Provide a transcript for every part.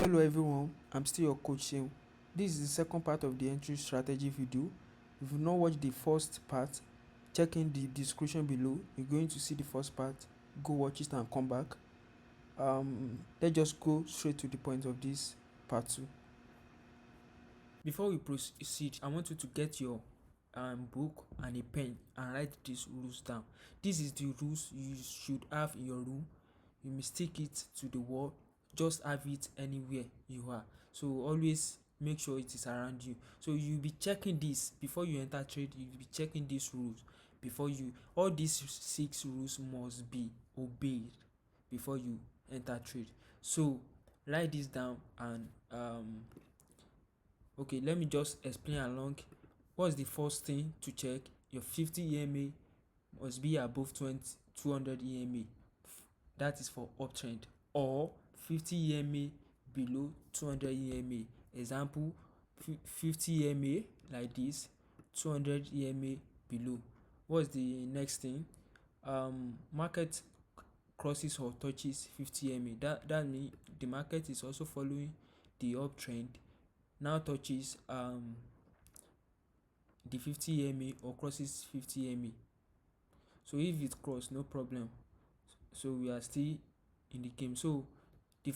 Hello everyone, I'm still your coach Seun. This is the second part of the entry strategy video. If you've not watched the first part, check in the description below. You're going to see the first part. Go watch it and come back. Let's just go straight to the point of this part 2. Before we proceed, I want you to get your book and a pen and write these rules down. This is the rules you should have in your room. You mistake it to the wall, just have it anywhere you are. So always make sure it is around you. So you'll be checking this before you enter trade. You'll be checking these rules before you. All these 6 rules must be obeyed before you enter trade. So write this down and okay, let me just explain along. What's the first thing to check? Your 50 EMA must be above 200 EMA. That is for uptrend, or 50 EMA below 200 EMA. Example, 50 EMA like this, 200 EMA below. What's the next thing? Market crosses or touches 50 EMA. That means the market is also following the uptrend, now touches the 50 EMA or crosses 50 EMA. So if it cross, no problem. So we are still in the game. So the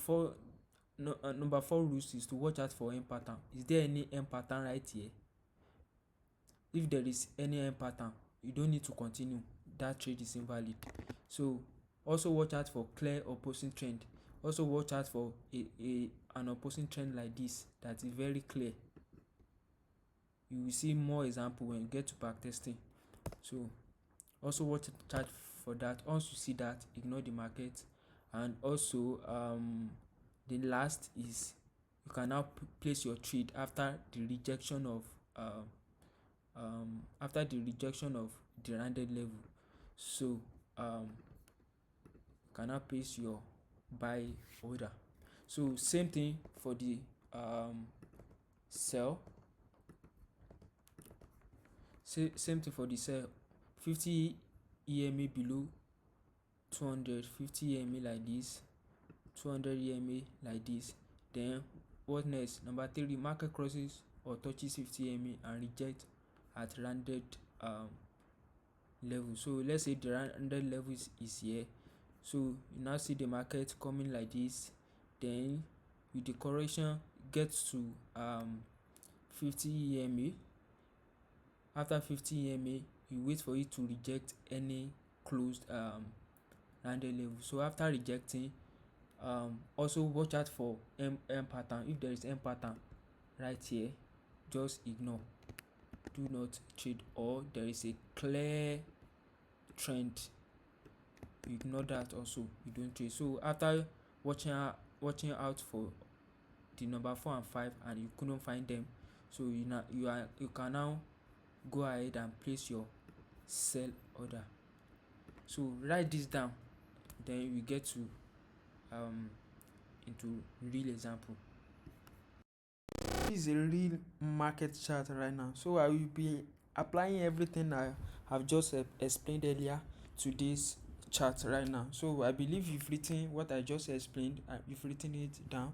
number 4 rules is to watch out for M pattern. Is there any M pattern right here? If there is any M pattern, you don't need to continue. That trade is invalid. So also watch out for clear opposing trend. Also watch out for an opposing trend like this that is very clear. You will see more example when you get to back testing. So also watch out for that. Once you see that, ignore the market. And also the last is you can now place your trade after the rejection of the rounded level. So you can now place your buy order. So same thing for the sell. Same thing for the sell. 50 EMA below 200, 50 EMA like this, 200 EMA like this. Then what next? Number 3, market crosses or touches 50 EMA and reject at rounded level. So let's say the rounded level is here. So you now see the market coming like this. Then with the correction gets to 50 EMA. After 50 EMA, you wait for it to reject any closed rounded level. So after rejecting, also watch out for M pattern. If there is M pattern right here, just ignore. Do not trade. Or there is a clear trend, you ignore that also, you don't trade. So after watching out for the number 4 and 5 and you couldn't find them, so you can now go ahead and place your sell order. So write this down, then we get to into real example. This is a real market chart right now, so I will be applying everything I have just explained earlier to this chart right now. So I believe you've written what I just explained, you've written it down.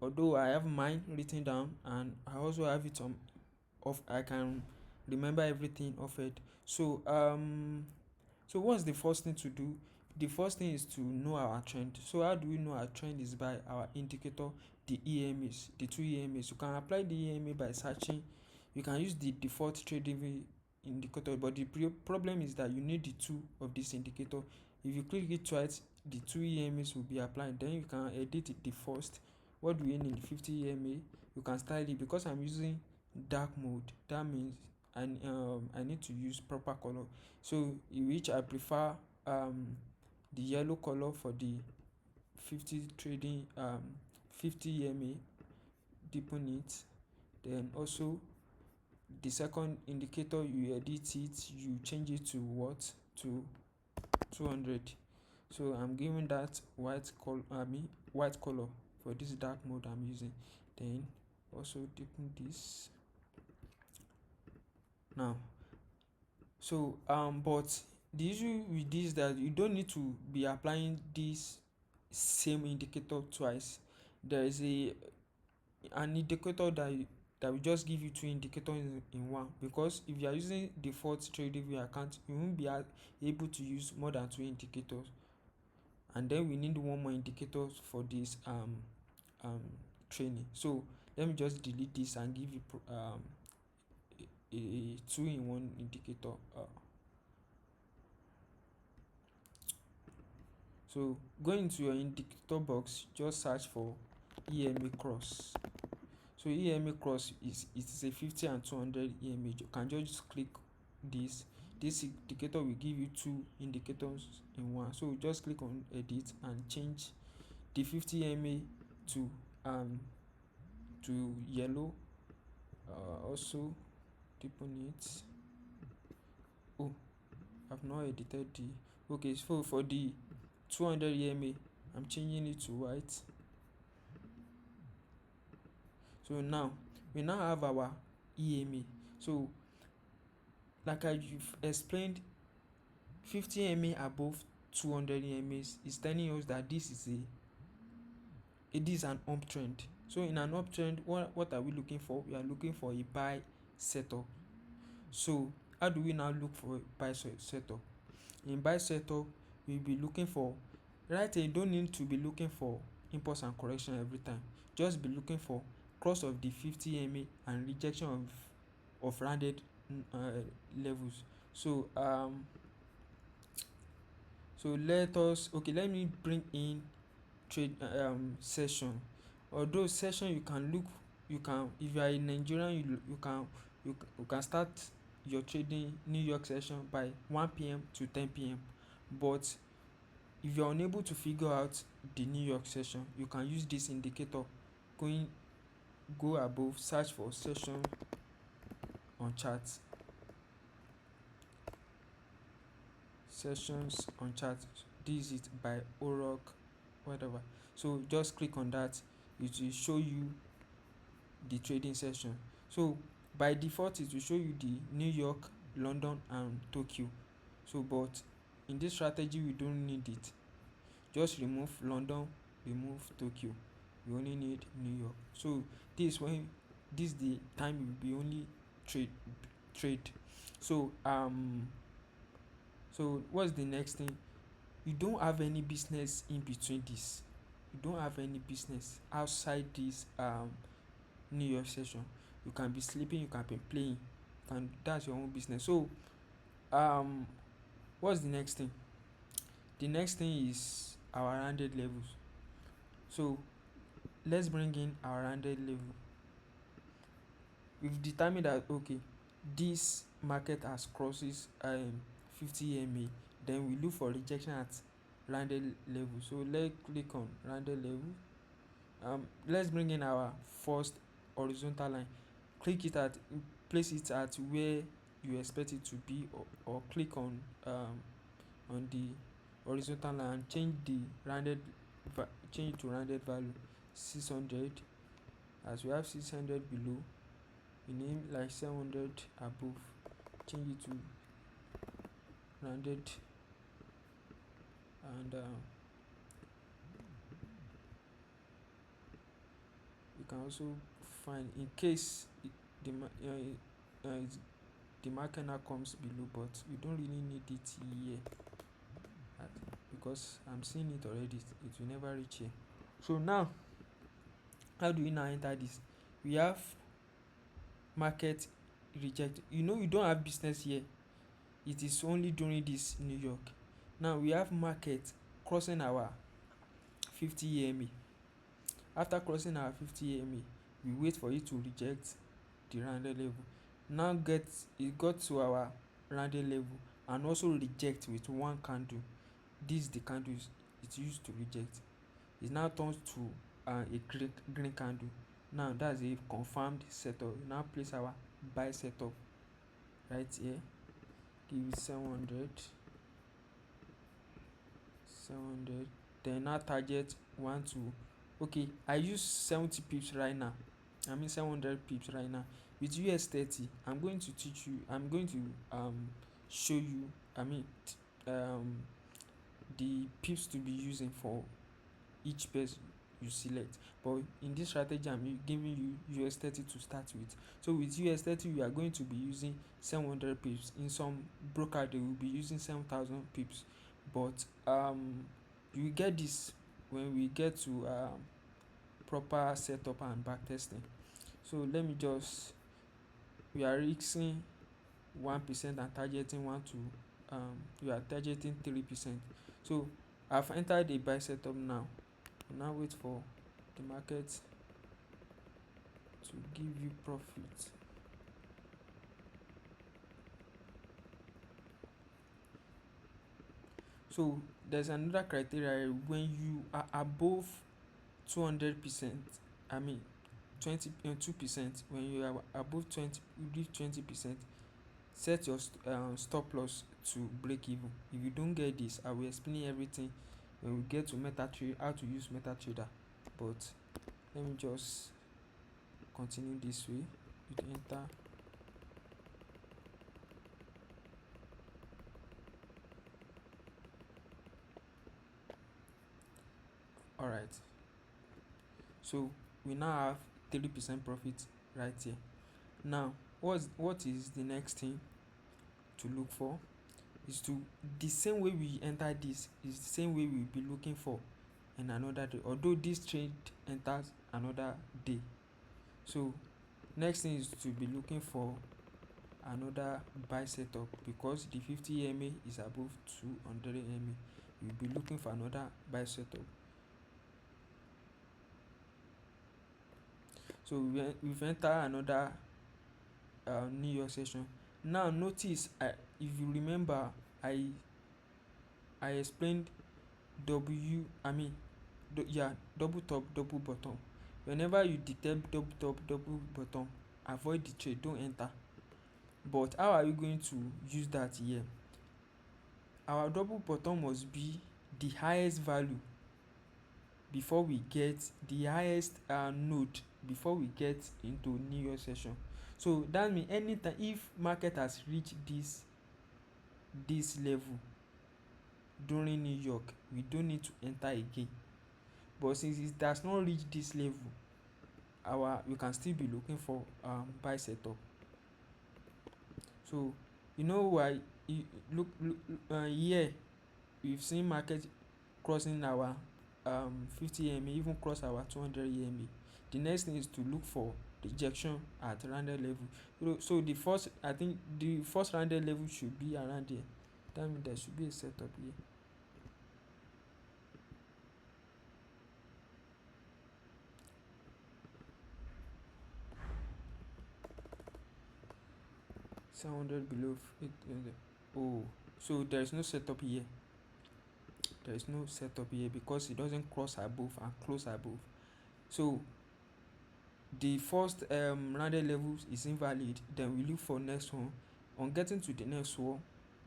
Although I have mine written down and I also have it on off, I can remember everything of it. So so what's the first thing to do? The first thing is to know our trend. So how do we know our trend? Is by our indicator, the EMAs, the 2 EMAs. You can apply the EMA by searching. You can use the default trading indicator, but the problem is that you need the 2 of this indicator. If you click it twice, the 2 EMAs will be applied. Then you can edit the first. What do we need? 50 EMA. You can style it. Because I'm using dark mode, that means I need to use proper color. So in which I prefer the yellow color for the 50 trading 50 EMA, deepen it. Then also the second indicator, you edit it, you change it to what? To 200. So I'm giving that white color for this dark mode I'm using. Then also deepen this now. So but the issue with this is that you don't need to be applying this same indicator twice. there is an indicator that will just give you two indicators in one, because if you are using default TradingView account, you won't be able to use more than two indicators. And then we need one more indicator for this um training. So let me just delete this and give you a two-in-one indicator. So go into your indicator box, just search for EMA cross. So EMA cross is a 50 and 200 EMA. You can just click this. This indicator will give you two indicators in one. So just click on edit and change the 50 EMA to um yellow. Also deepen it. Oh, I've not edited the. Okay, so for the 200 EMA, I'm changing it to white. So now we now have our EMA. So like I've explained, 50 EMA above 200 EMAs is telling us that this is it is an uptrend. So in an uptrend, what are we looking for? We are looking for a buy setup. So how do we now look for a buy setup? In buy setup, we'll be looking for, right here you don't need to be looking for impulse and correction every time. Just be looking for cross of the 50 EMA and rejection of rounded levels. So let me bring in trade session. Although session, you can, if you are a Nigerian, you can start your trading New York session by 1 p.m. to 10 p.m. But if you are unable to figure out the New York session, you can use this indicator. Go above, search for session on chart. Sessions on chart. This is it by Orok, whatever. So just click on that. It will show you the trading session. So by default, it will show you the New York, London, and Tokyo. So but in this strategy, we don't need it. Just remove London, remove Tokyo. We only need New York. So this is the time you will be only trade. So what's the next thing? You don't have any business in between this. You don't have any business outside this New York session. You can be sleeping, you can be playing, that's your own business. So what's the next thing? The next thing is our rounded levels. So let's bring in our rounded level. We've determined that okay, this market has crosses 50 EMA. Then we look for rejection at rounded level. So let's click on rounded level. Let's bring in our first horizontal line. Click it at Place it at where you expect it to be, or click on the horizontal line and change it to rounded value 600. As we have 600 below, we name like 700 above, change it to rounded. And you can also find, in case the market now comes below, but you don't really need it here because I'm seeing it already, it will never reach here. So now, how do we now enter this? We have market reject. You don't have business here, it is only during this New York. Now we have market crossing our 50 EMA. After crossing our 50 EMA, we wait for it to reject the rounded level. Now it got to our rounded level and also reject with one candle. This is the candle it used to reject. It now turns to a green candle. Now that's a confirmed setup. We now place our buy setup right here. Give it 700. Then now target 1 to, okay, I use 70 pips right now. 700 pips right now. With US30, I'm going to show you the pips to be using for each you select. But in this strategy I'm giving you US 30 to start with. So with US 30 you are going to be using 700 pips. In some broker they will be using 7,000 pips. But you will get this when we get to proper setup and back testing. So let me just, we are risking 1% and targeting 1 to we are targeting 3%. So I've entered the buy setup now. Now wait for the market to give you profit. So there's another criteria when you are above 200%, I mean 2%. When you are above 20, you reach 20%, set your stop loss to break even. If you don't get this, I will explain everything when we get to MetaTrader, how to use MetaTrader. But let me just continue this way. You enter. All right, so we now have 3% profit right here. Now what is the next thing to look for? Is to, the same way we enter this is the same way we'll be looking for in another day, although this trade enters another day. So next thing is to be looking for another buy setup, because the 50 EMA is above 200 EMA. You'll be looking for another buy setup. So we've entered another New York session. Now notice, if you remember, I explained double top double bottom. Whenever you detect double top double bottom, avoid the trade, don't enter. But how are you going to use that here? Our double bottom must be the highest value before we get the highest node before we get into New York session. So that means anytime if market has reached this level during New York, we don't need to enter again. But since it does not reach this level, we can still be looking for buy setup. So you know why, look here we've seen market crossing our 50 EMA, even cross our 200 EMA. The next thing is to look for rejection at random level. So the first, I think the first random level should be around here. That means there should be a setup here. $700 below 800. Oh, so there is no setup here. There is no setup here because it doesn't cross above and close above. So the first random level is invalid. Then we look for next one. On getting to the next one,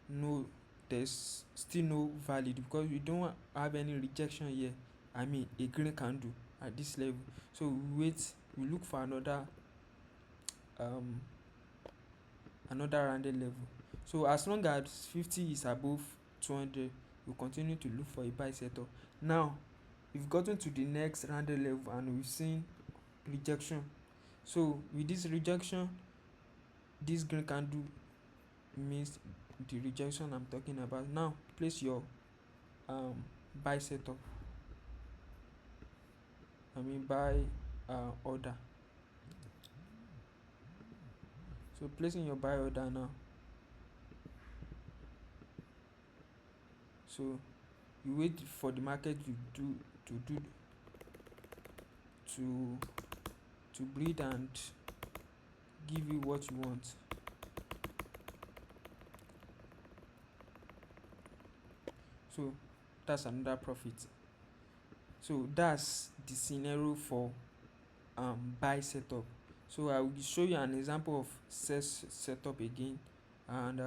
no, there's still no valid because we don't have any rejection here. I mean a green candle at this level. So we wait, we look for another random level. So as long as 50 is above 200, we'll continue to look for a buy setup. Now we've gotten to the next random level and we've seen rejection. So with this rejection, this green candle means the rejection I'm talking about. Now place your buy setup, buy order. So placing your buy order now. So you wait for the market to breathe and give you what you want. So that's another profit. So that's the scenario for buy setup. So I will show you an example of setup again, and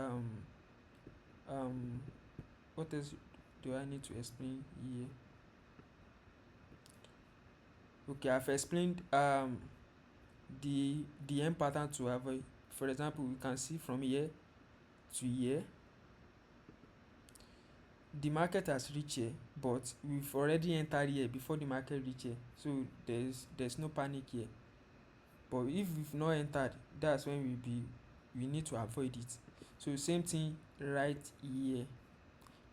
what else do I need to explain here? Okay, I've explained the end pattern to avoid. For example, we can see from here to here. the market has reached here, but we've already entered here before the market reach here, so there's no panic here. But if we've not entered, that's when we need to avoid it. So same thing right here.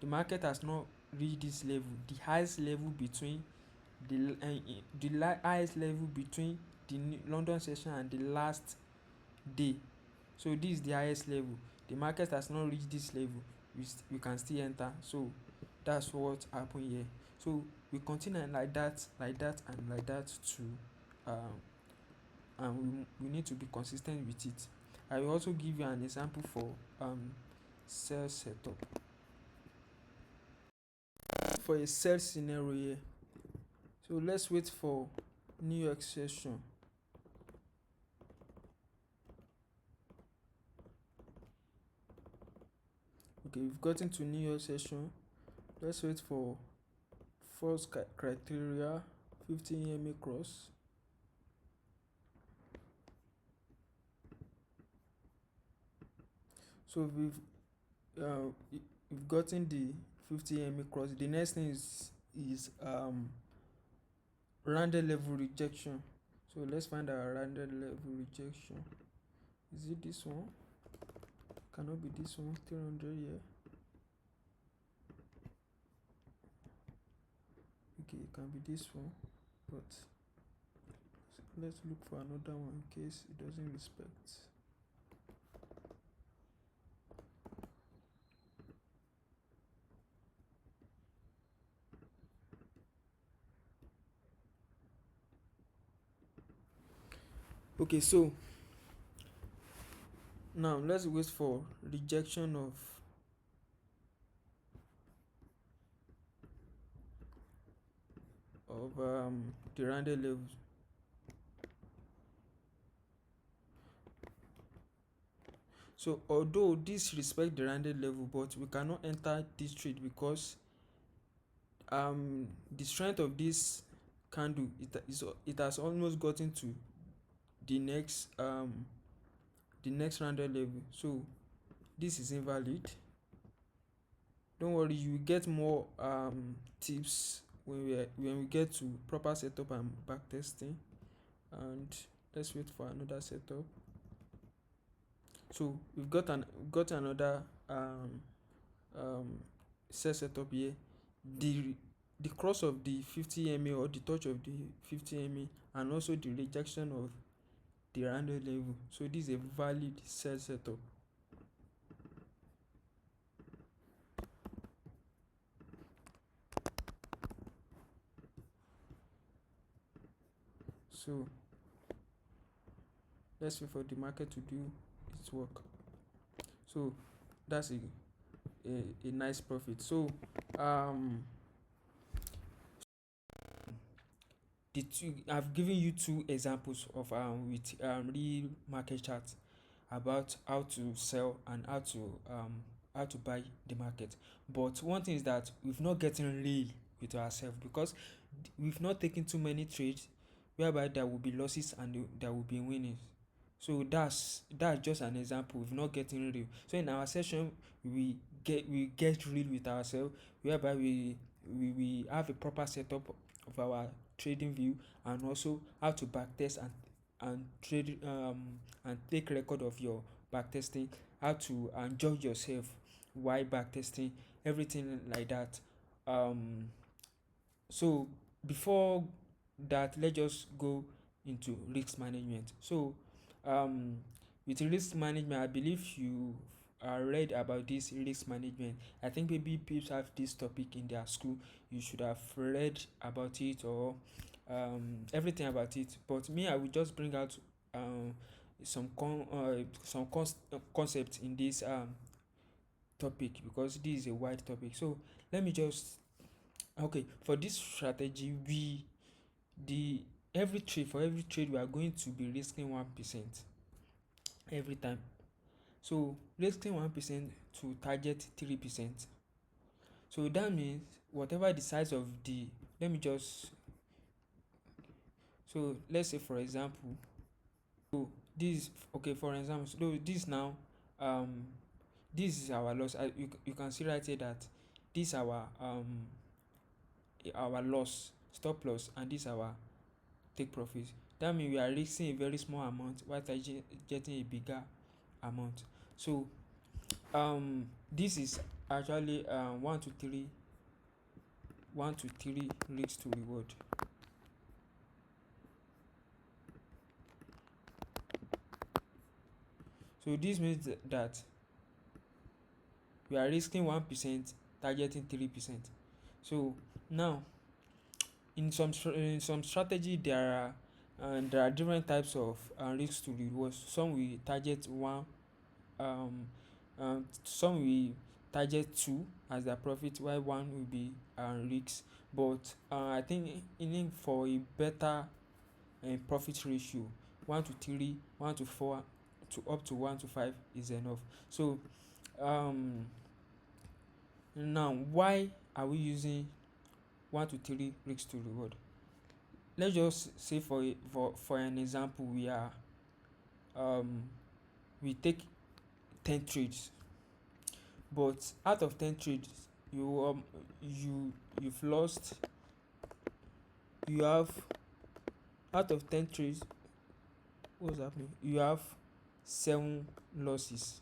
The market has not reached this level, the highest level between highest level between the London session and the last day. So this is the highest level. The market has not reached this level, we can still enter. So that's what happened here. So we continue like that, like that, and like that to and we need to be consistent with it. I will also give you an example for sell setup. For a sell scenario here, so let's wait for New York session. Okay, we've gotten to New York session. Let's wait for first criteria 50 EMA cross. So we've gotten the 50 EMA cross. The next thing is rounded level rejection. So let's find our rounded level rejection. Is it this one? Cannot be this one. 300 here. Okay, it can be this one, but let's look for another one in case it doesn't respect. Okay, so now let's wait for rejection of the rounded levels. So although this respect the rounded level, but we cannot enter this trade because the strength of this candle, it has almost gotten to the next rounded level. So this is invalid. Don't worry, you get more tips when we get to proper setup and back testing. And let's wait for another setup. So we've got another set setup here. The cross of the 50 MA or the touch of the 50 MA, and also the rejection of the rounded level. So this is a valid set setup. So let's wait for the market to do its work. So that's a nice profit. So I've given you two examples of with real market charts about how to sell and how to buy the market. But one thing is that we've not getting real with ourselves, because we've not taken too many trades whereby there will be losses and there will be winnings. So that's just an example. We've not getting real. So in our session, we get real with ourselves, whereby we have a proper setup of our trading view, and also how to backtest and trade and take record of your backtesting, how to judge yourself while backtesting, everything like that. So before that, let's just go into risk management. So with risk management, I believe you read about this risk management. I think maybe people have this topic in their school. You should have read about it, or everything about it. But me, I will just bring out some concepts in this topic, because this is a wide topic. So let me just okay, for this strategy, the every trade we are going to be risking 1% every time. So risking 1% to target 3%. So that means whatever the size of the, let me just, so let's say for example, so this, okay, for example, so this now, this is our loss. You can see right here that this our loss, stop loss, and this our take profit. That means we are risking a very small amount while getting a bigger amount. So this is actually 1 to 3 risk to reward. So this means that we are risking 1%, targeting 3%. So now in some strategy there are different types of risk to reward. Some we target one, some we target 2 as their profit, while 1 will be risk. But I think aiming for a better profit ratio, 1 to 3, 1 to 4, to up to 1 to 5 is enough. So now why are we using 1 to 3 risk to reward? Let's just say for an example, we take 10 trades, but out of 10 trades you've lost, you have, out of 10 trades, what's happening, you have 7 losses,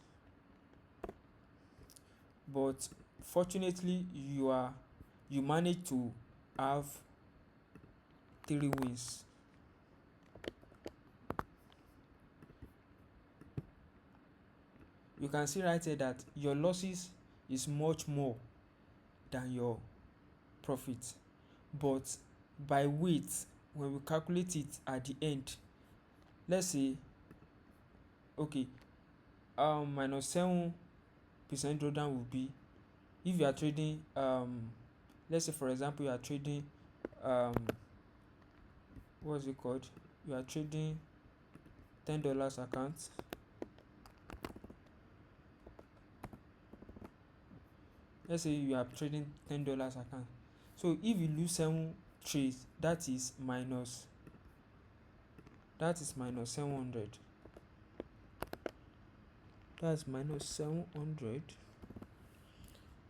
but fortunately you manage to have 3 wins. You can see right here that your losses is much more than your profit, but by weight, when we calculate it at the end, let's say okay, -7% drawdown will be, if you are trading let's say for example you are trading what's it called, you are trading $10 account. Let's say you are trading $10 account. So if you lose 7 trades, that is minus 700. That's minus 700.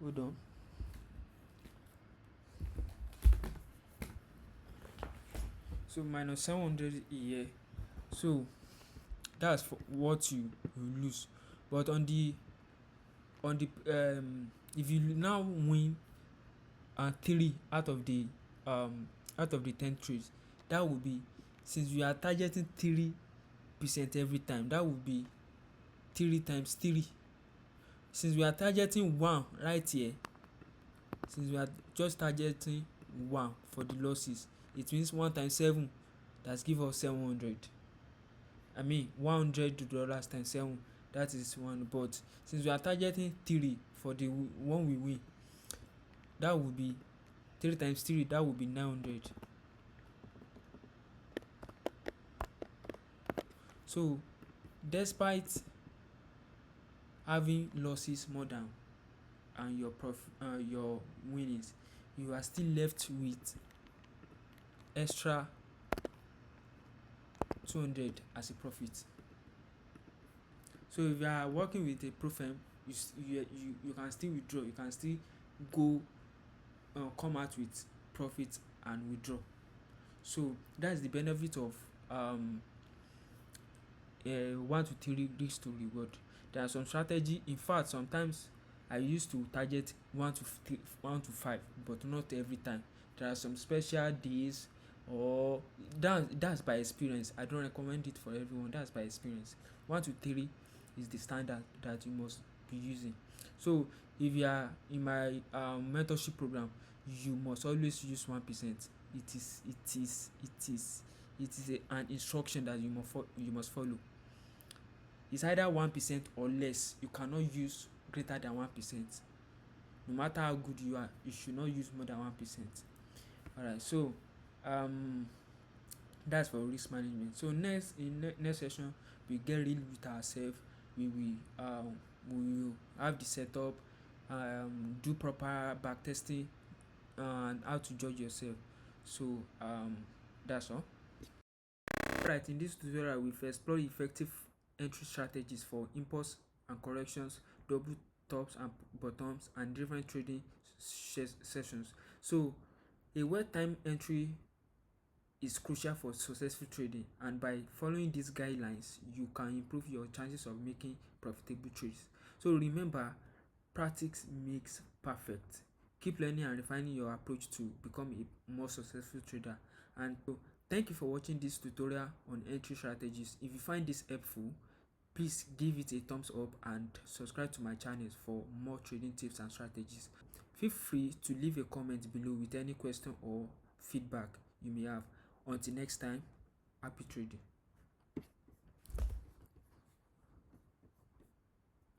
Hold on. So minus 700 here. So that's for what you lose. But on the if you now win 3 out of the 10 trades, that will be, since we are targeting 3% every time, that will be 3 times 3. Since we are targeting 1 right here, since we are just targeting 1 for the losses, it means 1 times 7, that's give us 700. I mean $100 times 7, that is 1. But since we are targeting 3 for the one we win, that will be 3 times 3, that will be 900. So despite having losses more than and your winnings, you are still left with extra 200 as a profit. So if you are working with a pro firm, you can still withdraw, you can still go come out with profit and withdraw. So that's the benefit of 1 to 3 risk to reward. There are some strategy, in fact sometimes I used to target 1 to 5, but not every time. There are some special days, or that's by experience. I don't recommend it for everyone. That's by experience. 1 to 3 is the standard that you must be using. So if you are in my mentorship program, you must always use 1%. An instruction that you must follow. It's either 1% or less. You cannot use greater than 1%. No matter how good you are, you should not use more than 1%. Alright, so that's for risk management. So next session, we get real with ourselves. We will have the setup, do proper back testing, and how to judge yourself. So that's all. Alright, in this tutorial we've explored effective entry strategies for impulse and corrections, double tops and bottoms, and different trading sessions. So a well-timed entry is crucial for successful trading, and by following these guidelines you can improve your chances of making profitable trades. So remember, practice makes perfect. Keep learning and refining your approach to become a more successful trader. And so thank you for watching this tutorial on entry strategies. If you find this helpful, please give it a thumbs up and subscribe to my channel for more trading tips and strategies. Feel free to leave a comment below with any question or feedback you may have. Until next time, happy trading.